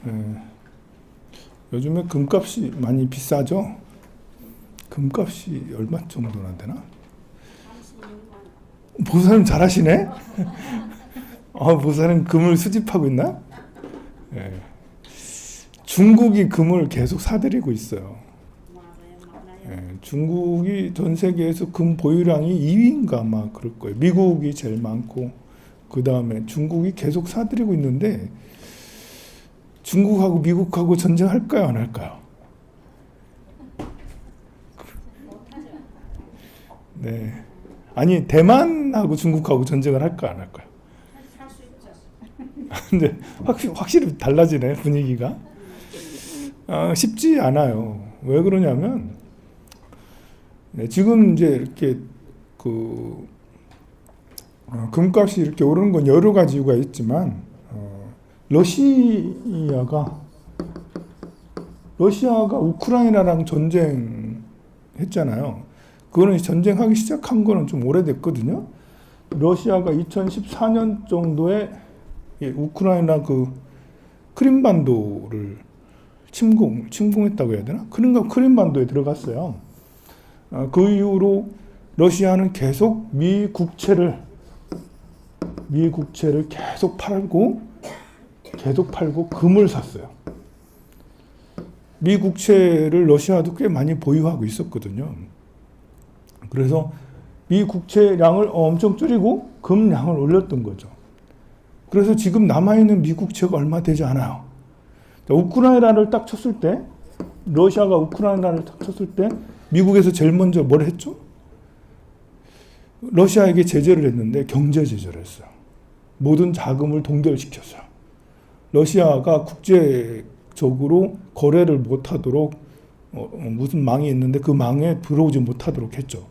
예. 요즘에 금값이 많이 비싸죠? 금값이 얼마 정도나 되나? 보사님 잘하시네? 보사님 금을 수집하고 있나? 예. 중국이 금을 계속 사들이고 있어요. 예. 중국이 전 세계에서 금 보유량이 2위인가 아마 그럴 거예요. 미국이 제일 많고 그 다음에 중국이 계속 사들이고 있는데 중국하고 미국하고 전쟁할까요? 안 할까요? 네. 아니 대만하고 중국하고 전쟁을 할까 안 할까요? 근데 확실히 달라지네 분위기가. 쉽지 않아요. 왜 그러냐면 지금 이제 이렇게 금값이 이렇게 오르는 건 여러 가지 이유가 있지만 러시아가 우크라이나랑 전쟁했잖아요. 그거는 전쟁하기 시작한 거는 좀 오래됐거든요. 러시아가 2014년 정도에 우크라이나 그 크림반도를 침공했다고 해야 되나? 크림반도에 들어갔어요. 그 이후로 러시아는 계속 미 국채를 계속 팔고 금을 샀어요. 미 국채를 러시아도 꽤 많이 보유하고 있었거든요. 그래서 미 국채량을 엄청 줄이고 금량을 올렸던 거죠. 그래서 지금 남아있는 미 국채가 얼마 되지 않아요. 우크라이나를 딱 쳤을 때, 러시아가 우크라이나를 딱 쳤을 때 미국에서 제일 먼저 뭘 했죠? 러시아에게 제재를 했는데 경제 제재를 했어요. 모든 자금을 동결시켰어요. 러시아가 국제적으로 거래를 못하도록 무슨 망이 있는데 그 망에 들어오지 못하도록 했죠.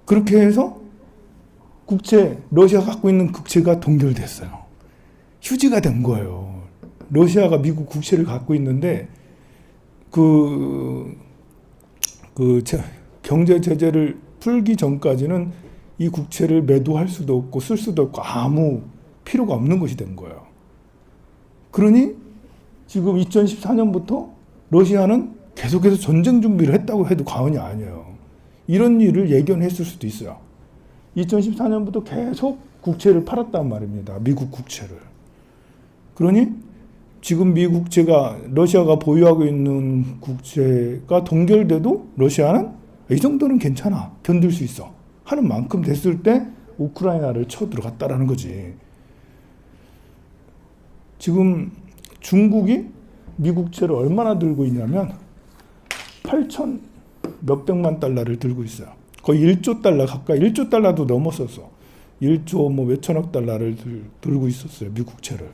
그렇게 해서 러시아가 갖고 있는 국채가 동결됐어요. 휴지가 된 거예요. 러시아가 미국 국채를 갖고 있는데 경제 제재를 풀기 전까지는 이 국채를 매도할 수도 없고 쓸 수도 없고 아무 필요가 없는 것이 된 거예요. 그러니 지금 2014년부터 러시아는 계속해서 전쟁 준비를 했다고 해도 과언이 아니에요. 이런 일을 예견했을 수도 있어요. 2014년부터 계속 국채를 팔았단 말입니다. 미국 국채를. 그러니 지금 미 국채가 러시아가 보유하고 있는 국채가 동결돼도 러시아는 이 정도는 괜찮아. 견딜 수 있어. 하는 만큼 됐을 때 우크라이나를 쳐들어갔다라는 거지. 지금 중국이 미국채를 얼마나 들고 있냐면 8천 몇백만 달러를 들고 있어요. 거의 1조 달러 가까이, 1조 달러도 넘었었어. 1조 몇천억 달러를 들고 있었어요. 미국채를.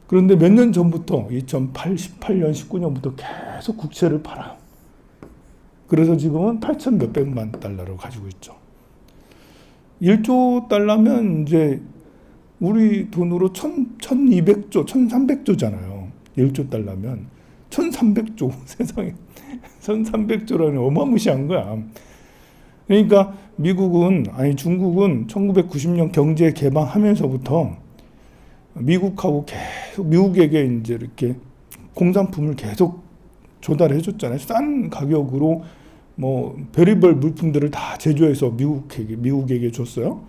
그런데 몇 년 전부터 2018년, 19년부터 계속 국채를 팔아요. 그래서 지금은 8천 몇백만 달러를 가지고 있죠. 1조 달러면 이제 우리 돈으로 1200조, 1300조잖아요. 1조 달러면 1300조. 세상에 1300조라니 어마무시한 거야. 그러니까 중국은 1990년 경제 개방하면서부터 미국에게 이제 이렇게 공산품을 계속 조달해 줬잖아요. 싼 가격으로 별의별 물품들을 다 제조해서 미국에게 줬어요.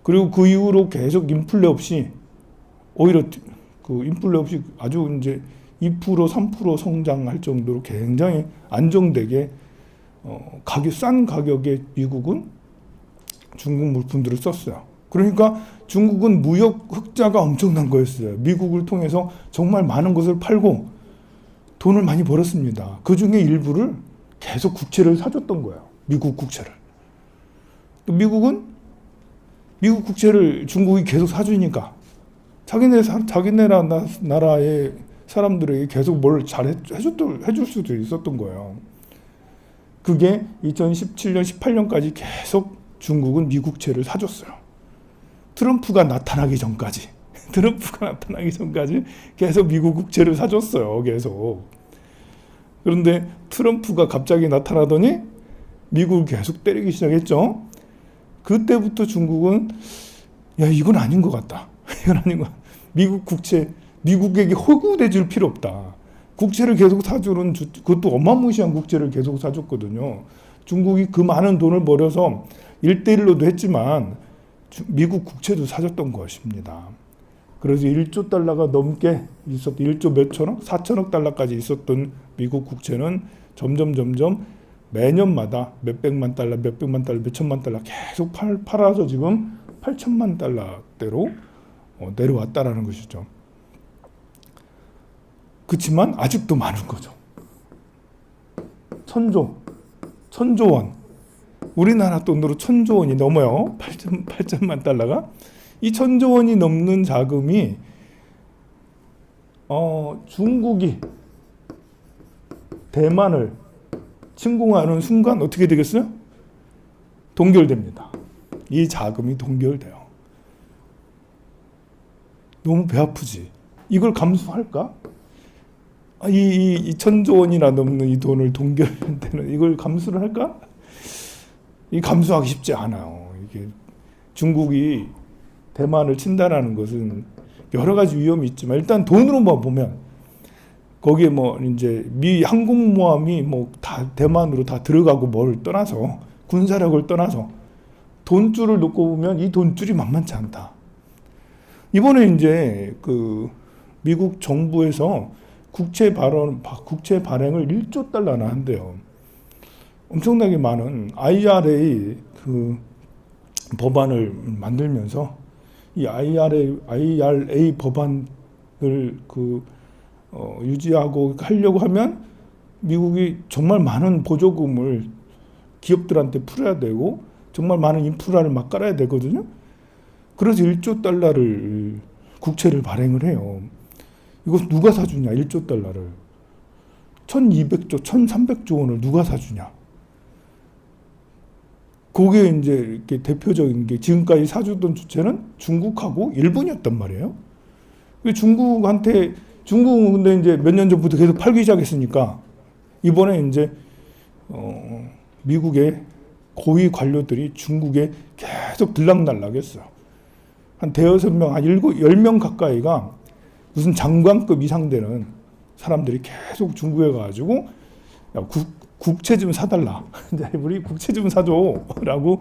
그리고 그 이후로 계속 인플레 없이 아주 이제 2%, 3% 성장할 정도로 굉장히 안정되게 싼 가격에 미국은 중국 물품들을 썼어요. 그러니까 중국은 무역 흑자가 엄청난 거였어요. 미국을 통해서 정말 많은 것을 팔고 돈을 많이 벌었습니다. 그 중에 일부를 계속 국채를 사줬던 거예요. 미국 국채를. 또 미국 국채를 중국이 계속 사주니까 자기네 나라의 사람들에게 계속 뭘 잘 해줄 수도 있었던 거예요. 그게 2017년, 18년까지 계속 중국은 미국채를 사줬어요. 트럼프가 나타나기 전까지 계속 미국 국채를 사줬어요. 계속. 그런데 트럼프가 갑자기 나타나더니 미국을 계속 때리기 시작했죠. 그때부터 중국은 이건 아닌 것 같다. 이건 아닌 것 같다. 미국 국채 미국에게 허구돼 줄 필요 없다. 국채를 계속 사주는 그것도 어마무시한 국채를 계속 사줬거든요. 중국이 그 많은 돈을 벌여서 1대1로도 했지만 미국 국채도 사줬던 것입니다. 그래서 1조 달러가 넘게 있었던 1조 몇천억, 4천억 달러까지 있었던 미국 국채는 점점 매년마다 몇백만 달러, 몇천만 달러 계속 팔아서 지금 8천만 달러대로 내려왔다라는 것이죠. 그렇지만 아직도 많은 거죠. 천조 원. 우리나라 돈으로 1,000조 원이 넘어요. 8천만 달러가. 이 1,000조 원이 넘는 자금이 중국이 대만을 침공하는 순간 어떻게 되겠어요? 동결됩니다. 이 자금이 동결돼요. 너무 배 아프지. 이걸 감수할까? 이 1,000조 원이나 넘는 이 돈을 동결되는 이걸 감수를 할까? 이 감수하기 쉽지 않아요. 이게 중국이 대만을 친다라는 것은 여러 가지 위험이 있지만 일단 돈으로만 보면 거기에 뭐 이제 미 항공모함이 뭐 다 대만으로 다 들어가고 뭘 떠나서 군사력을 떠나서 돈줄을 놓고 보면 이 돈줄이 만만치 않다. 이번에 이제 그 미국 정부에서 국채 발행을 1조 달러나 한대요. 엄청나게 많은 IRA 그 법안을 만들면서 이 IRA 법안을 유지하고 하려고 하면 미국이 정말 많은 보조금을 기업들한테 풀어야 되고 정말 많은 인프라를 막 깔아야 되거든요. 그래서 1조 달러를 국채를 발행을 해요. 이거 누가 사주냐? 1조 달러를. 1,200조, 1,300조 원을 누가 사주냐? 그게 이제 이렇게 대표적인 게 지금까지 사주던 주체는 중국하고 일본이었단 말이에요. 중국은 근데 이제 몇 년 전부터 계속 팔기 시작했으니까 이번에 이제 미국의 고위 관료들이 중국에 계속 들락날락했어요. 한 대여섯 명, 한 10명 가까이가 무슨 장관급 이상 되는 사람들이 계속 중국에 가가지고 야, 국채 좀 사달라. 우리 국채 좀 사줘. 라고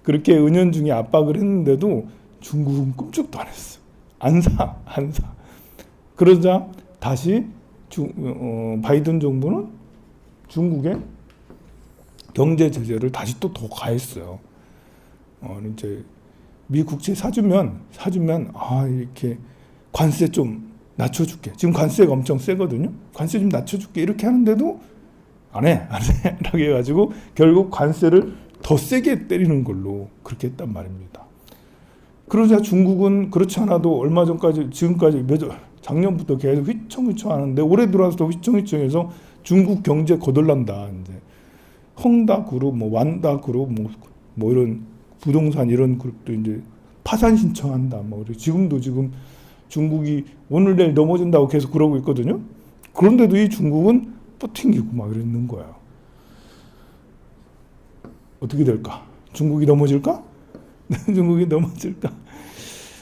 그렇게 은연중에 압박을 했는데도 중국은 끔찍도 안 했어. 안 사. 그러자 다시 바이든 정부는 중국에 경제 제재를 다시 또 더 가했어요. 이제 미 국채 사주면 이렇게 관세 좀 낮춰줄게. 지금 관세가 엄청 세거든요. 관세 좀 낮춰줄게. 이렇게 하는데도 안 해. 라고 해가지고 결국 관세를 더 세게 때리는 걸로 그렇게 했단 말입니다. 그러자 중국은 그렇지 않아도 얼마 전까지 지금까지 작년부터 계속 휘청휘청 하는데 올해 들어와서 휘청휘청해서 중국 경제 거덜난다. 이제 헝다 그룹, 완다 그룹, 뭐 이런 부동산 이런 그룹도 이제 파산 신청한다. 지금 중국이 오늘 내일 넘어진다고 계속 그러고 있거든요. 그런데도 이 중국은 뻗팅기고 막 이러는 거예요. 어떻게 될까? 중국이 넘어질까? 중국이 넘어질까?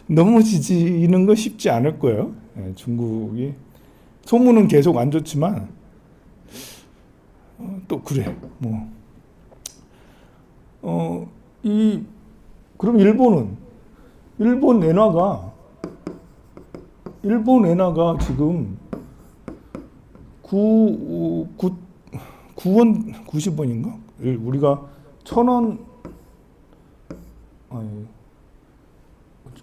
넘어지는 거 쉽지 않을 거예요. 중국이 소문은 계속 안 좋지만 또 그래. 그럼 일본 엔화가 지금 9원 90원인가? 우리가 1,000원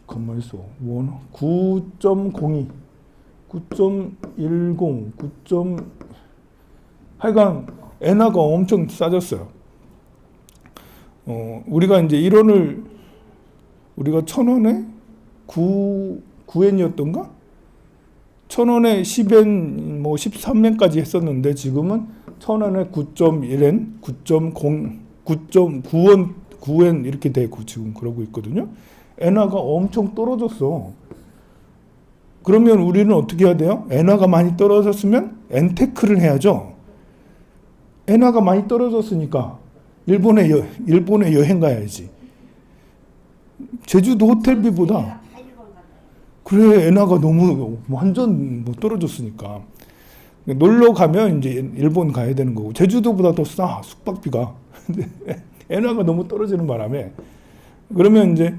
가만히 있어. 9.02 9.10 9. 하여간 엔화가 엄청 싸졌어요. 우리가 이제 1원을 우리가 1,000원에 9엔이었던가? 1,000원에 10엔, 13엔까지 했었는데 지금은 1,000원에 9.1엔, 9원 이렇게 되고 지금 그러고 있거든요. 엔화가 엄청 떨어졌어. 그러면 우리는 어떻게 해야 돼요? 엔화가 많이 떨어졌으면 엔테크를 해야죠. 엔화가 많이 떨어졌으니까 일본에 여행 가야지. 제주도 호텔비보다 그래, 엔화가 너무 완전 뭐 떨어졌으니까. 놀러 가면 이제 일본 가야 되는 거고, 제주도보다 더 싸, 숙박비가. 근데 엔화가 너무 떨어지는 바람에, 그러면 이제,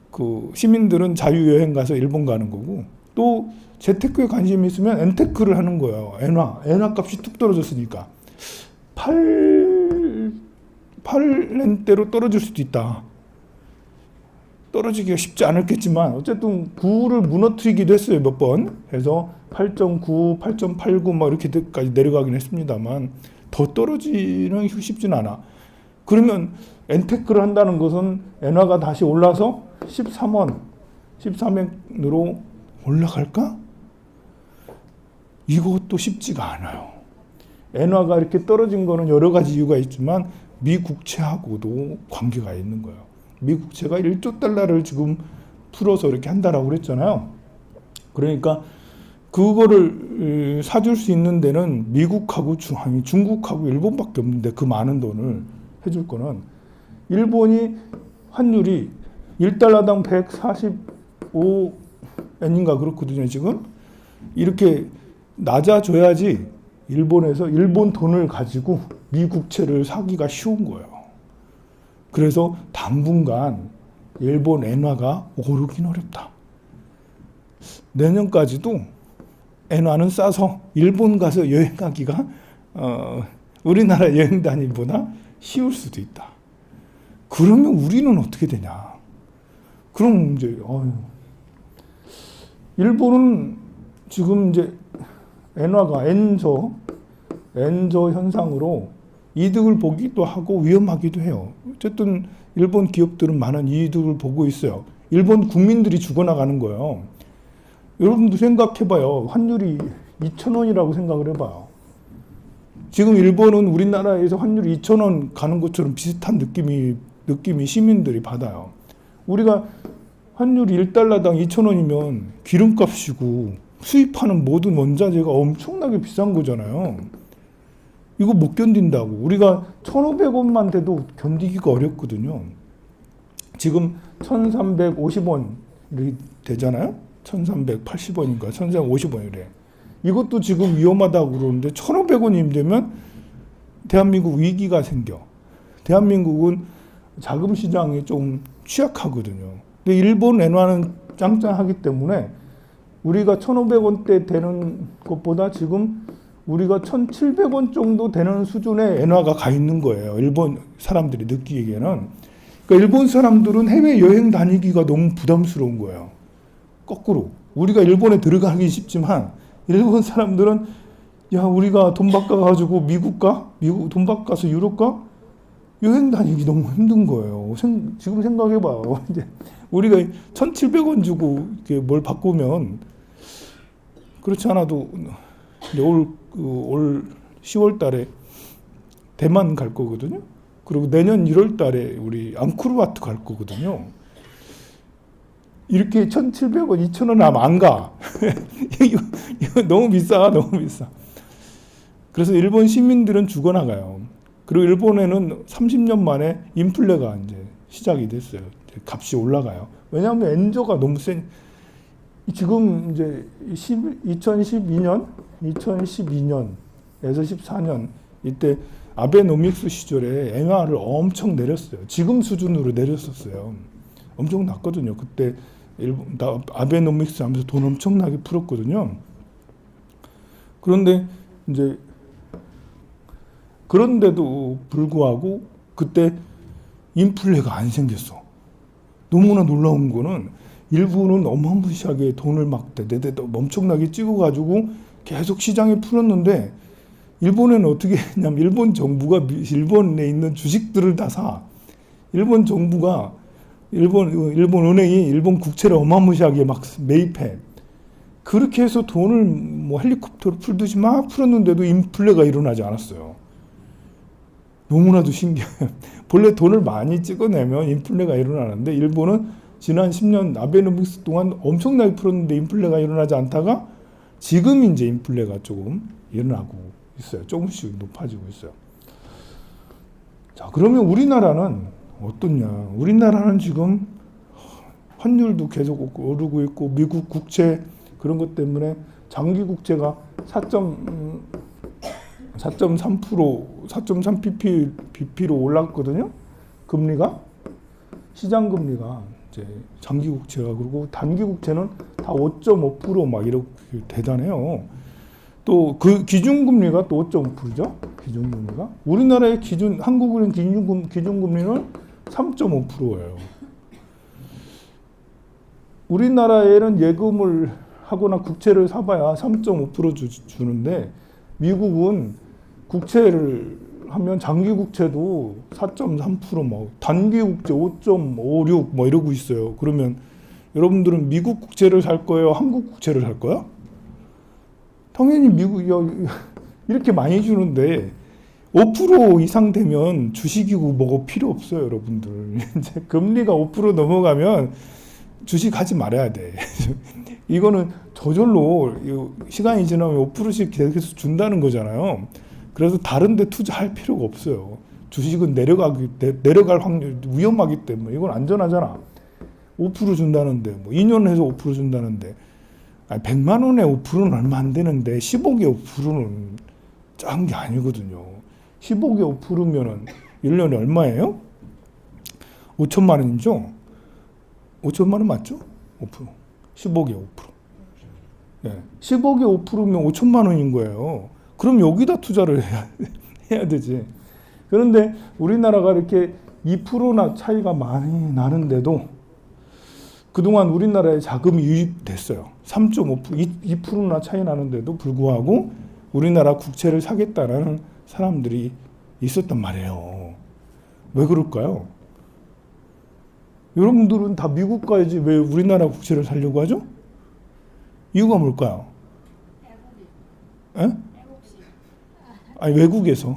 그 시민들은 자유여행 가서 일본 가는 거고, 또 재테크에 관심이 있으면 엔테크를 하는 거예요. 엔화 값이 뚝 떨어졌으니까. 8엔대로 떨어질 수도 있다. 떨어지기가 쉽지 않았겠지만 어쨌든 9를 무너뜨리기도 했어요. 몇 번 해서 8.9, 8.89 막 이렇게까지 내려가긴 했습니다만 더 떨어지는 쉽지는 않아. 그러면 엔테크를 한다는 것은 엔화가 다시 올라서 13엔으로 올라갈까? 이것도 쉽지가 않아요. 엔화가 이렇게 떨어진 거는 여러 가지 이유가 있지만 미 국채하고도 관계가 있는 거예요. 미 국채가 1조 달러를 지금 풀어서 이렇게 한다라고 그랬잖아요. 그러니까 그거를 사줄 수 있는 데는 미국하고 중국하고 일본밖에 없는데 그 많은 돈을 해줄 거는 일본이 환율이 1달러당 145엔인가 그렇거든요. 지금 이렇게 낮아져야지 일본에서 일본 돈을 가지고 미 국채를 사기가 쉬운 거예요. 그래서 당분간 일본 엔화가 오르긴 어렵다. 내년까지도 엔화는 싸서 일본 가서 여행하기가 우리나라 여행 다니기보다 쉬울 수도 있다. 그러면 우리는 어떻게 되냐? 그럼 이제 일본은 지금 이제 엔화가 엔저 현상으로 이득을 보기도 하고 위험하기도 해요. 어쨌든 일본 기업들은 많은 이득을 보고 있어요. 일본 국민들이 죽어나가는 거예요. 여러분도 생각해봐요. 환율이 2,000원이라고 생각을 해봐요. 지금 일본은 우리나라에서 환율이 2,000원 가는 것처럼 비슷한 느낌이 시민들이 받아요. 우리가 환율이 1달러당 2,000원이면 기름값이고 수입하는 모든 원자재가 엄청나게 비싼 거잖아요. 이거 못 견딘다고. 우리가 1,500원만 돼도 견디기가 어렵거든요. 지금 1,350원이 되잖아요. 1,380원인가 1,350원이래. 이것도 지금 위험하다고 그러는데 1,500원이 되면 대한민국 위기가 생겨. 대한민국은 자금 시장이 좀 취약하거든요. 근데 일본 엔화는 짱짱하기 때문에 우리가 1,500원대 되는 것보다 지금 우리가 1,700원 정도 되는 수준의 엔화가 가 있는 거예요. 일본 사람들이 느끼기에는. 그러니까 일본 사람들은 해외 여행 다니기가 너무 부담스러운 거예요. 거꾸로. 우리가 일본에 들어가기 쉽지만 일본 사람들은 야, 우리가 돈 바꿔가지고 미국 가? 돈 바꿔서 유럽 가? 여행 다니기 너무 힘든 거예요. 지금 생각해봐요. 이제 우리가 1,700원 주고 이렇게 뭘 바꾸면 그렇지 않아도 올 10월 달에 대만 갈 거거든요. 그리고 내년 1월 달에 우리 앙코르와트 갈 거거든요. 이렇게 1,700원, 2,000원 하면 안 가. 이거 너무 비싸, 너무 비싸. 그래서 일본 시민들은 죽어나가요. 그리고 일본에는 30년 만에 인플레가 이제 시작이 됐어요. 값이 올라가요. 왜냐하면 엔저가 너무 센. 지금 이제 2012년에서 14년 이때 아베노믹스 시절에 엔화를 엄청 내렸어요. 지금 수준으로 내렸었어요. 엄청 났거든요. 그때 아베노믹스 하면서 돈 엄청나게 풀었거든요. 그런데 이제 그런데도 불구하고 그때 인플레가 안 생겼어. 너무나 놀라운 거는 일본은 어마무시하게 돈을 막 엄청나게 찍어가지고 계속 시장에 풀었는데 일본에는 어떻게 했냐면 일본 정부가 일본에 있는 주식들을 다 사. 일본 정부가 일본 은행이 일본 국채를 어마무시하게 막 매입해. 그렇게 해서 돈을 뭐 헬리콥터로 풀듯이 막 풀었는데도 인플레가 일어나지 않았어요. 너무나도 신기해요. 본래 돈을 많이 찍어내면 인플레가 일어나는데 일본은 지난 10년 아베노믹스 동안 엄청나게 풀었는데 인플레가 일어나지 않다가 지금 이제 인플레가 조금 일어나고 있어요. 조금씩 높아지고 있어요. 자, 그러면 우리나라는 어떻냐? 우리나라는 지금 환율도 계속 오르고 있고 미국 국채 그런 것 때문에 장기 국채가 4.3%, 4.3 bp로 올랐거든요. 금리가 시장 금리가 이제 장기 국채가 그리고 단기 국채는 다 5.5%막 이렇게 대단해요. 또 그 기준금리가 또 5.5%죠. 기준금리가 우리나라의 한국은행 기준금리는 3.5%예요. 우리나라에는 예금을 하거나 국채를 사봐야 3.5% 주는데 미국은 국채를 하면 장기 국채도 4.3% 뭐 단기 국채 5.56 뭐 이러고 있어요. 그러면 여러분들은 미국 국채를 살 거예요? 한국 국채를 살 거야? 당연히 미국 이렇게 많이 주는데 5% 이상 되면 주식이고 뭐고 필요 없어요, 여러분들. 이제 금리가 5% 넘어가면 주식 하지 말아야 돼. 이거는 저절로 시간이 지나면 5%씩 계속 준다는 거잖아요. 그래서 다른 데 투자할 필요가 없어요. 주식은 내려갈 확률 위험하기 때문에 이건 안전하잖아. 5% 준다는데 뭐 2년 해서 5% 준다는데 100만 원에 5%는 얼마 안 되는데 10억에 5%는 작은 게 아니거든요. 10억에 5%면은 1년에 얼마예요? 5천만 원이죠? 5천만 원 맞죠? 5%. 10억에 5%. 네. 10억에 5%면 5천만 원인 거예요. 그럼 여기다 투자를 해야 되지. 그런데 우리나라가 이렇게 2%나 차이가 많이 나는데도 그동안 우리나라에 자금이 유입됐어요. 3.5%, 2%나 차이 나는데도 불구하고 우리나라 국채를 사겠다라는 사람들이 있었단 말이에요. 왜 그럴까요? 여러분들은 다 미국 가야지 왜 우리나라 국채를 사려고 하죠? 이유가 뭘까요? 에? 아니 외국에서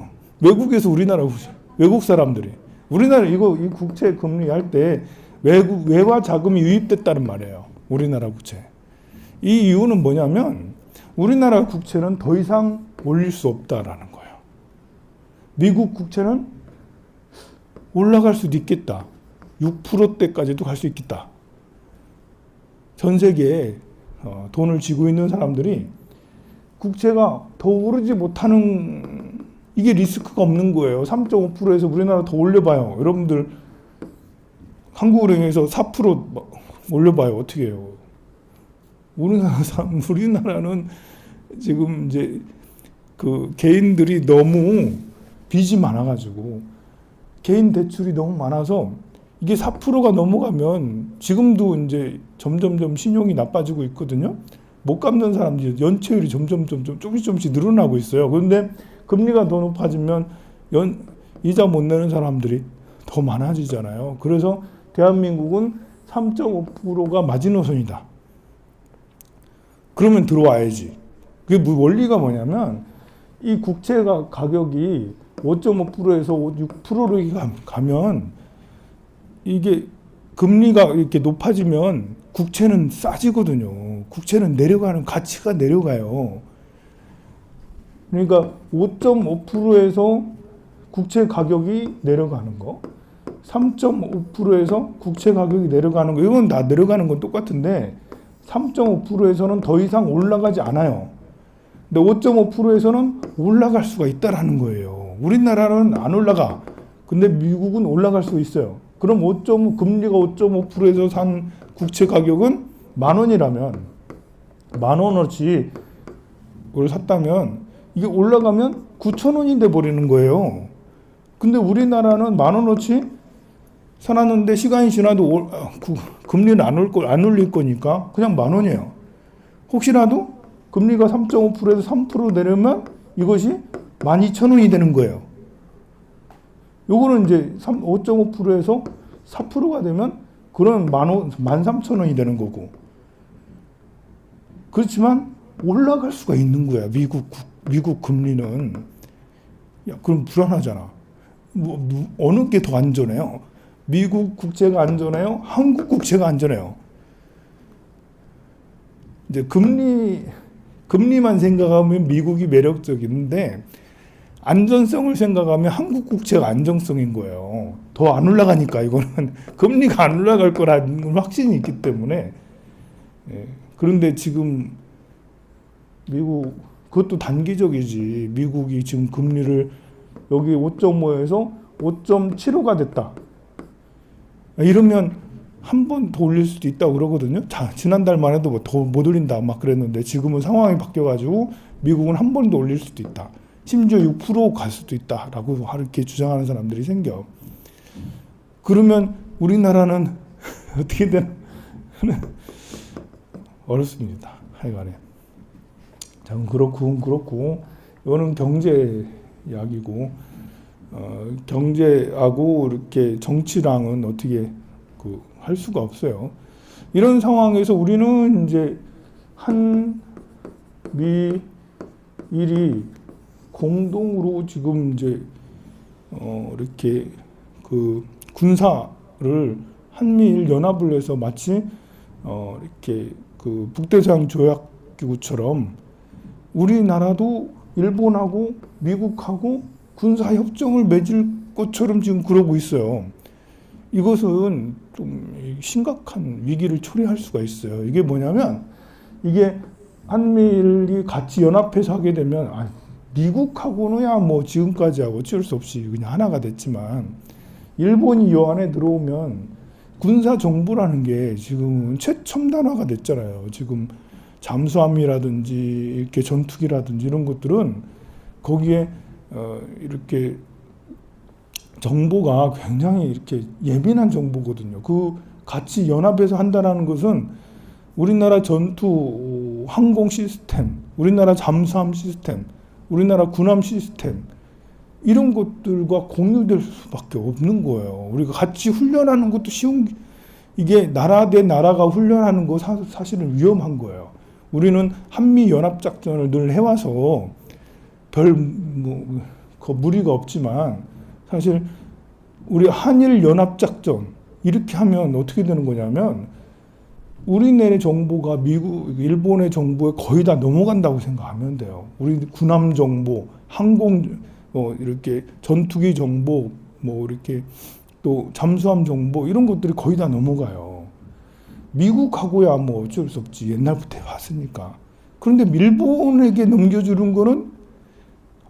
우리나라 국채, 외국 사람들이 우리나라 이 국채 금리 할 때 외화 자금이 유입됐다는 말이에요. 우리나라 국채. 이 이유는 뭐냐면 우리나라 국채는 더 이상 올릴 수 없다라는 거예요. 미국 국채는 올라갈 수도 있겠다. 6%대까지도 갈 수 있겠다. 전 세계에 돈을 쥐고 있는 사람들이 국채가 더 오르지 못하는 이게 리스크가 없는 거예요. 3.5%에서 우리나라 더 올려봐요. 여러분들 한국은행에서 4% 올려봐요. 어떻게 해요? 우리나라는 지금 이제 그 개인들이 너무 빚이 많아가지고 개인 대출이 너무 많아서 이게 4%가 넘어가면 지금도 이제 점점점 신용이 나빠지고 있거든요. 못 갚는 사람들이 연체율이 점점 조금씩 늘어나고 있어요. 그런데 금리가 더 높아지면 이자 못 내는 사람들이 더 많아지잖아요. 그래서 대한민국은 3.5%가 마지노선이다. 그러면 들어와야지. 그게 원리가 뭐냐면 이 국채가 가격이 5.5%에서 6%로 가면 이게 금리가 이렇게 높아지면 국채는 싸지거든요. 국채는 내려가는 가치가 내려가요. 그러니까 5.5%에서 국채 가격이 내려가는 거, 3.5%에서 국채 가격이 내려가는 거, 이건 다 내려가는 건 똑같은데 3.5%에서는 더 이상 올라가지 않아요. 근데 5.5%에서는 올라갈 수가 있다라는 거예요. 우리나라는 안 올라가. 근데 미국은 올라갈 수 있어요. 그럼 금리가 5.5%에서 산 국채 가격은 10,000원이라면 10,000원어치 를 샀다면 이게 올라가면 9,000원이 돼 버리는 거예요. 근데 우리나라는 10,000원어치 사놨는데 시간이 지나도 금리는 안 올릴 거니까 그냥 10,000원이에요. 혹시라도 금리가 3.5%에서 3% 내려면 이것이 12,000원이 되는 거예요. 요거는 이제 5.5%에서 4%가 되면 그런 13,000원이 되는 거고. 그렇지만 올라갈 수가 있는 거야. 미국 금리는. 야, 그럼 불안하잖아. 어느 게 더 안전해요? 미국 국채가 안전해요? 한국 국채가 안전해요? 이제 금리만 생각하면 미국이 매력적인데 안전성을 생각하면 한국 국채가 안정성인 거예요. 더 안 올라가니까 이거는 금리가 안 올라갈 거라는 확신이 있기 때문에. 예. 그런데 지금 미국 그것도 단기적이지. 미국이 지금 금리를 여기 5.5에서 5.75가 됐다. 이러면 한 번 더 올릴 수도 있다고 그러거든요. 자, 지난달만 해도 뭐 더 못 올린다 막 그랬는데 지금은 상황이 바뀌어가지고 미국은 한 번 더 올릴 수도 있다. 심지어 6%갈 수도 있다라고 이렇게 주장하는 사람들이 생겨. 그러면 우리나라는 어떻게 되나 어렵습니다. 하여간에. 자, 그렇고 이거는 경제 이야기고 경제하고 이렇게 정치랑은 어떻게 할 수가 없어요. 이런 상황에서 우리는 이제 한미 일이 공동으로 지금 이제 이렇게 군사를 한미일 연합을 해서 마치 이렇게 북대서양 조약기구처럼 우리나라도 일본하고 미국하고 군사 협정을 맺을 것처럼 지금 그러고 있어요. 이것은 좀 심각한 위기를 초래할 수가 있어요. 이게 뭐냐면 이게 한미일이 같이 연합해서 하게 되면 미국하고는야 뭐 지금까지 하고 어쩔 수 없이 그냥 하나가 됐지만 일본이 이 안에 들어오면 군사 정보라는 게 지금 최첨단화가 됐잖아요. 지금 잠수함이라든지 이렇게 전투기라든지 이런 것들은 거기에 이렇게 정보가 굉장히 이렇게 예민한 정보거든요. 그 같이 연합해서 한다는 것은 우리나라 전투 항공 시스템, 우리나라 잠수함 시스템, 우리나라 군함 시스템 이런 것들과 공유될 수밖에 없는 거예요. 우리가 같이 훈련하는 것도 이게 나라 대 나라가 훈련하는 거 사실은 위험한 거예요. 우리는 한미 연합 작전을 늘 해와서 무리가 없지만 사실 우리 한일 연합 작전 이렇게 하면 어떻게 되는 거냐면 우리네 정보가 일본의 정보에 거의 다 넘어간다고 생각하면 돼요. 우리 군함 정보, 항공 이렇게 전투기 정보, 이렇게 또 잠수함 정보 이런 것들이 거의 다 넘어가요. 미국하고야 어쩔 수 없지. 옛날부터 해왔으니까. 그런데 일본에게 넘겨주는 거는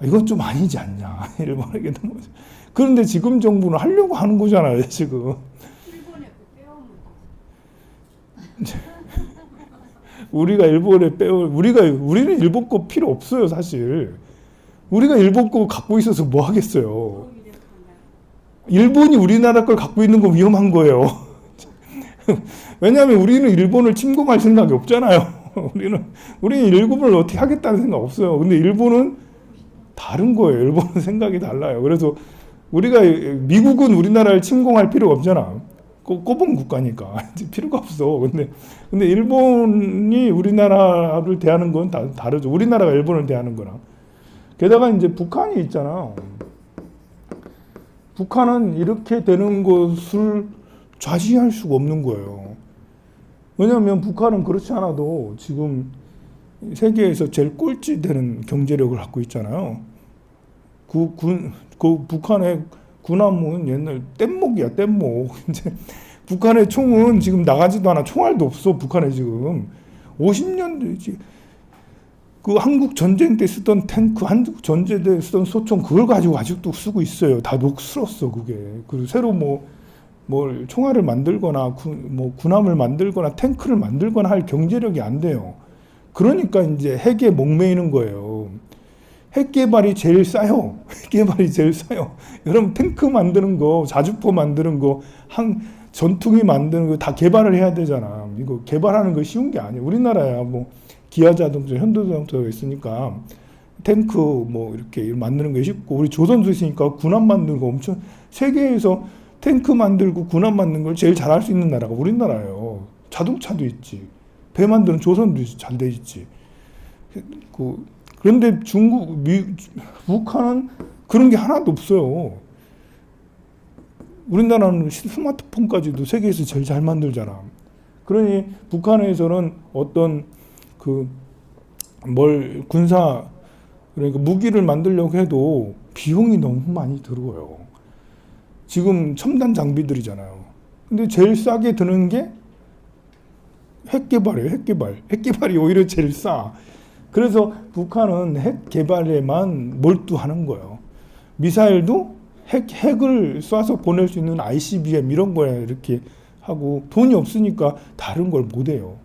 이건 좀 아니지 않냐. 일본에게 넘겨주. 그런데 지금 정부는 하려고 하는 거잖아요. 지금. 일본에 빼오면 우리가 일본에 우리는 일본 거 필요 없어요. 사실. 우리가 일본 거 갖고 있어서 뭐 하겠어요. 일본이 우리나라 걸 갖고 있는 건 위험한 거예요. 왜냐하면 우리는 일본을 침공할 생각이 없잖아요. 우리는 일본을 어떻게 하겠다는 생각 없어요. 근데 일본은 다른 거예요. 일본은 생각이 달라요. 그래서 미국은 우리나라를 침공할 필요가 없잖아. 꼬본 국가니까 필요가 없어. 근데 일본이 우리나라를 대하는 건 다르죠. 우리나라가 일본을 대하는 거랑. 게다가 이제 북한이 있잖아. 북한은 이렇게 되는 것을 좌시할 수가 없는 거예요. 왜냐하면 북한은 그렇지 않아도 지금 세계에서 제일 꼴찌 되는 경제력을 갖고 있잖아요. 북한의 군함은 옛날 뗏목이야, 뗏목. 이제 북한의 총은 지금 나가지도 않아. 총알도 없어, 북한에 지금. 50년도 그 한국 전쟁 때 쓰던 탱크, 한국 전쟁 때 쓰던 소총 그걸 가지고 아직도 쓰고 있어요. 다 녹슬었어, 그게. 그리고 새로 뭘 총알을 만들거나 군함을 만들거나 탱크를 만들거나 할 경제력이 안 돼요. 그러니까 이제 핵에 목매이는 거예요. 핵 개발이 제일 싸요. 핵 개발이 제일 싸요. 여러분 탱크 만드는 거, 자주포 만드는 거, 전투기 만드는 거 다 개발을 해야 되잖아. 이거 개발하는 거 쉬운 게 아니에요. 우리나라야 기아자동차, 현대자동차가 있으니까 탱크 이렇게 만드는 게 쉽고 우리 조선도 있으니까 군함 만드는 거 엄청 세계에서 탱크 만들고 군함 만드는 걸 제일 잘할 수 있는 나라가 우리나라예요. 자동차도 있지. 배 만드는 조선도 잘 돼 있지. 그런데 북한은 그런 게 하나도 없어요. 우리나라는 스마트폰까지도 세계에서 제일 잘 만들잖아. 그러니 북한에서는 어떤 군사, 그러니까 무기를 만들려고 해도 비용이 너무 많이 들어요. 지금 첨단 장비들이잖아요. 근데 제일 싸게 드는 게 핵 개발이에요. 핵 개발. 핵 개발이 오히려 제일 싸. 그래서 북한은 핵 개발에만 몰두하는 거예요. 미사일도 핵을 쏴서 보낼 수 있는 ICBM 이런 거에 이렇게 하고 돈이 없으니까 다른 걸 못 해요.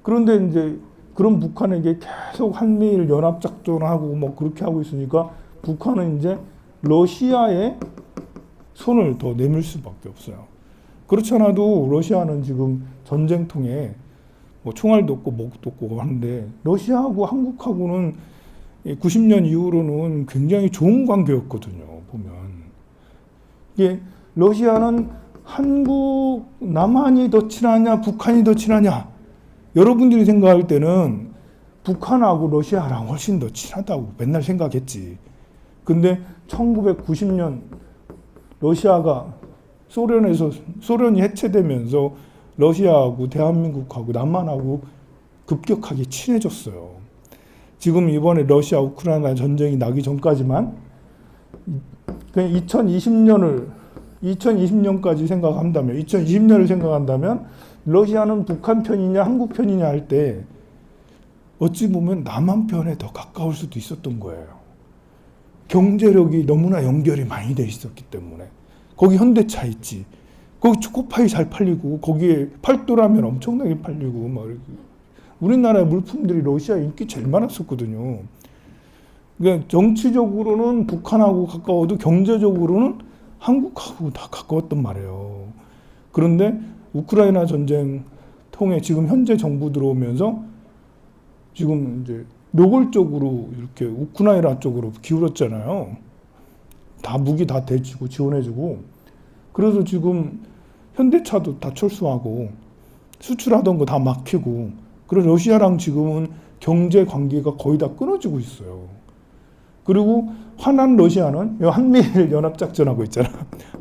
그런데 이제 그런 북한에게 계속 한미일 연합작전하고 뭐 그렇게 하고 있으니까 북한은 이제 러시아에 손을 더 내밀 수밖에 없어요. 그렇지 않아도 러시아는 지금 전쟁통에 뭐 총알도 없고 목도 없고 하는데 러시아하고 한국하고는 90년 이후로는 굉장히 좋은 관계였거든요. 보면 이게 러시아는 한국 남한이 더 친하냐 북한이 더 친하냐 여러분들이 생각할 때는 북한하고 러시아랑 훨씬 더 친하다고 맨날 생각했지. 근데 1990년 러시아가 소련이 해체되면서 러시아하고 대한민국하고 남한하고 급격하게 친해졌어요. 지금 이번에 러시아 우크라이나 전쟁이 나기 전까지만 2020년까지 생각한다면 2020년을 생각한다면 러시아는 북한 편이냐 한국 편이냐 할 때 어찌 보면 남한 편에 더 가까울 수도 있었던 거예요. 경제력이 너무나 연결이 많이 돼 있었기 때문에. 거기 현대차 있지. 거기 초코파이 잘 팔리고 거기에 팔도라면 엄청나게 팔리고 막 이렇게. 우리나라의 물품들이 러시아에 인기 제일 많았었거든요. 그러니까 정치적으로는 북한하고 가까워도 경제적으로는 한국하고 다 가까웠단 말이에요. 그런데 우크라이나 전쟁 통해 지금 현재 정부 들어오면서 지금 이제 노골적으로 이렇게 우크라이나 쪽으로 기울었잖아요. 다 무기 다 대주고 지원해주고. 그래서 지금 현대차도 다 철수하고 수출하던 거 다 막히고. 그래서 러시아랑 지금은 경제 관계가 거의 다 끊어지고 있어요. 그리고 화난 러시아는 한미일 연합작전하고 있잖아.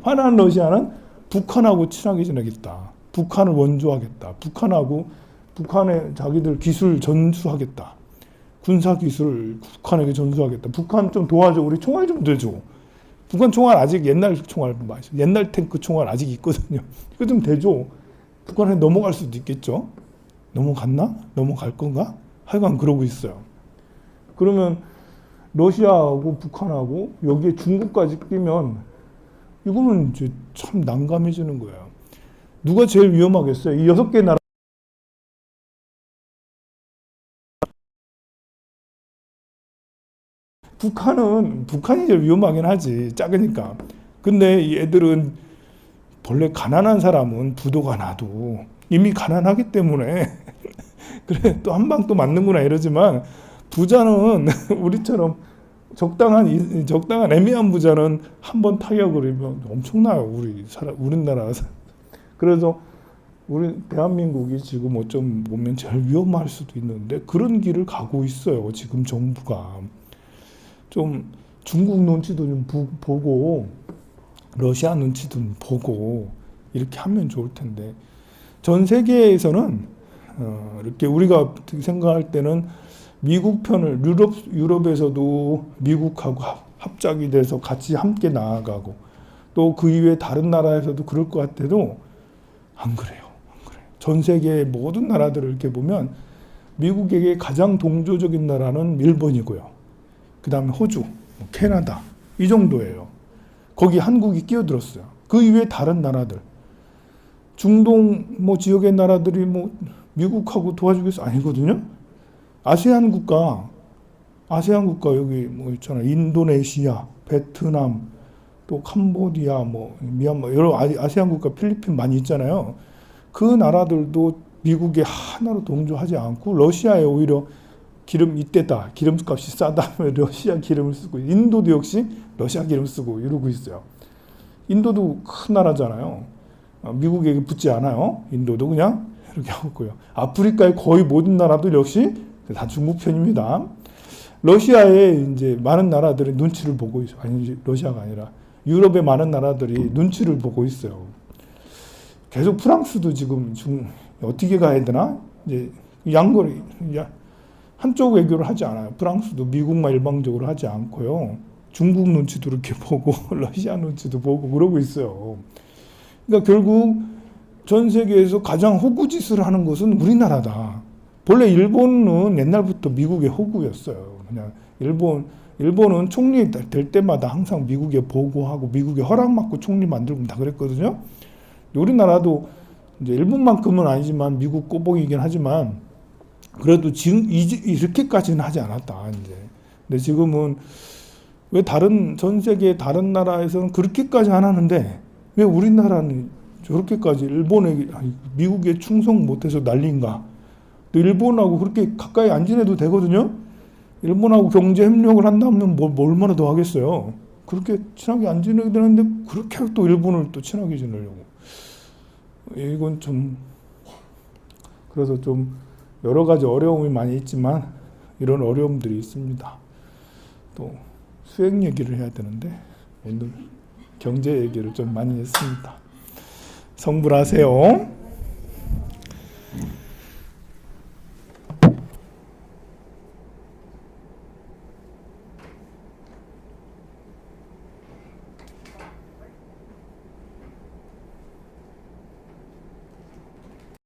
화난 러시아는 북한하고 친하게 지내겠다. 북한을 원조하겠다. 북한의 자기들 기술 전수하겠다. 군사기술 북한에게 전수하겠다. 북한 좀 도와줘. 우리 총알 좀 대줘. 북한 총알 아직 옛날 총알, 옛날 탱크 총알 아직 있거든요. 이거 좀 대줘. 북한에 넘어갈 수도 있겠죠. 넘어갔나? 넘어갈 건가? 하여간 그러고 있어요. 그러면 러시아하고 북한하고 여기에 중국까지 끼면 이거는 이제 참 난감해지는 거예요. 누가 제일 위험하겠어요? 이 6개 나라. 북한이 제일 위험하긴 하지. 작으니까. 근데 이 애들은 본래 가난한 사람은 부도가 나도 이미 가난하기 때문에 그래 또 한 방 또 맞는구나 이러지만 부자는 우리처럼 적당한 애매한 부자는 한 번 타격을 입으면 엄청나요. 우리나라. 그래서 우리 대한민국이 지금 어쩜 보면 제일 위험할 수도 있는데 그런 길을 가고 있어요. 지금 정부가. 좀 중국 눈치도 좀 보고 러시아 눈치도 좀 보고 이렇게 하면 좋을 텐데 전 세계에서는 이렇게 우리가 생각할 때는 미국 편을 유럽에서도 미국하고 합작이 돼서 같이 함께 나아가고 또 그 이외에 다른 나라에서도 그럴 것 같아도 안 그래요. 전 세계의 모든 나라들을 이렇게 보면 미국에게 가장 동조적인 나라는 일본이고요. 그 다음에 호주, 캐나다 이 정도예요. 거기 한국이 끼어들었어요. 그 이외에 다른 나라들 중동 지역의 나라들이 미국하고 도와주겠어 아니거든요. 아세안 국가 여기 있잖아. 인도네시아, 베트남, 또 캄보디아, 미얀마 여러 아세안 국가 필리핀 많이 있잖아요. 그 나라들도 미국에 하나로 동조하지 않고 러시아에 오히려 기름 이때다. 기름값이 싸다 하면 러시아 기름을 쓰고 인도도 역시 러시아 기름 쓰고 이러고 있어요. 인도도 큰 나라잖아요. 미국에게 붙지 않아요. 인도도 그냥 이렇게 하고 있고요. 아프리카의 거의 모든 나라도 역시 다 중국 편입니다. 러시아의 이제 많은 나라들이 눈치를 보고 있어요. 아니 러시아가 아니라 유럽의 많은 나라들이 눈치를 보고 있어요. 계속 프랑스도 지금 어떻게 가야 되나? 이제 한쪽 외교를 하지 않아요. 프랑스도 미국만 일방적으로 하지 않고요. 중국 눈치도 이렇게 보고 러시아 눈치도 보고 그러고 있어요. 그러니까 결국 전 세계에서 가장 호구 짓을 하는 것은 우리나라다. 본래 일본은 옛날부터 미국의 호구였어요. 그냥 일본은 총리 될 때마다 항상 미국에 보고하고 미국에 허락받고 총리 만들고 다 그랬거든요. 우리나라도 이제 일본만큼은 아니지만 미국 꼬봉이긴 하지만 그래도 지금 이렇게까지는 하지 않았다. 이제. 근데 지금은 왜 전 세계 다른 나라에서는 그렇게까지 안 하는데 왜 우리나라는 저렇게까지 미국에 충성 못해서 난리인가? 또 일본하고 그렇게 가까이 안 지내도 되거든요. 일본하고 경제 협력을 한다면 뭐 얼마나 더 하겠어요. 그렇게 친하게 안 지내야 되는데 그렇게 또 일본을 또 친하게 지내려고. 이건 좀 그래서 좀 여러 가지 어려움이 많이 있지만 이런 어려움들이 있습니다. 또 수행 얘기를 해야 되는데 오늘 경제 얘기를 좀 많이 했습니다. 성불하세요.